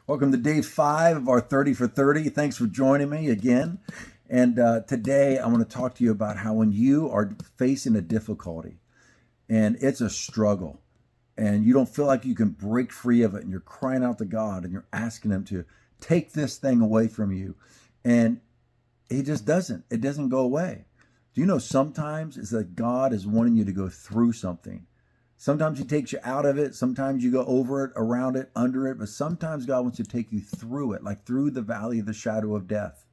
Welcome to day 5 of our 30 for 30. Thanks for joining me again. And today I want to talk to you about how when you are facing a difficulty and it's a struggle and you don't feel like you can break free of it and you're crying out to God and you're asking Him to take this thing away from you, and He just doesn't. It doesn't go away. Do you know sometimes it's that God is wanting you to go through something? Sometimes He takes you out of it. Sometimes you go over it, around it, under it. But sometimes God wants to take you through it, like through the valley of the shadow of death.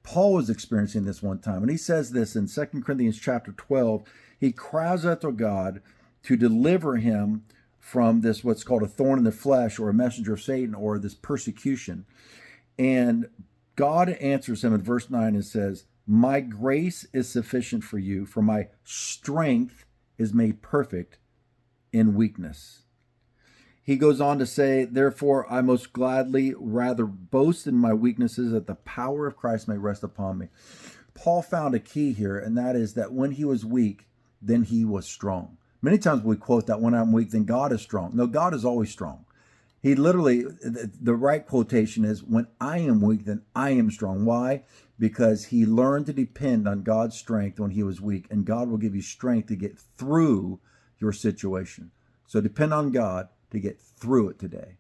Paul was experiencing this one time. And he says this in 2 Corinthians chapter 12. He cries out to God to deliver him from this, what's called a thorn in the flesh, or a messenger of Satan, or this persecution. And God answers him in verse 9 and says, "My grace is sufficient for you, for my strength is made perfect in weakness." He goes on to say, "Therefore, I most gladly rather boast in my weaknesses, that the power of Christ may rest upon me." Paul found a key here, and that is that when he was weak, then he was strong. Many times we quote that when I'm weak, then God is strong. No, God is always strong. He literally, the right quotation is, when I am weak, then I am strong. Why? Because he learned to depend on God's strength when he was weak, and God will give you strength to get through your situation. So depend on God to get through it today.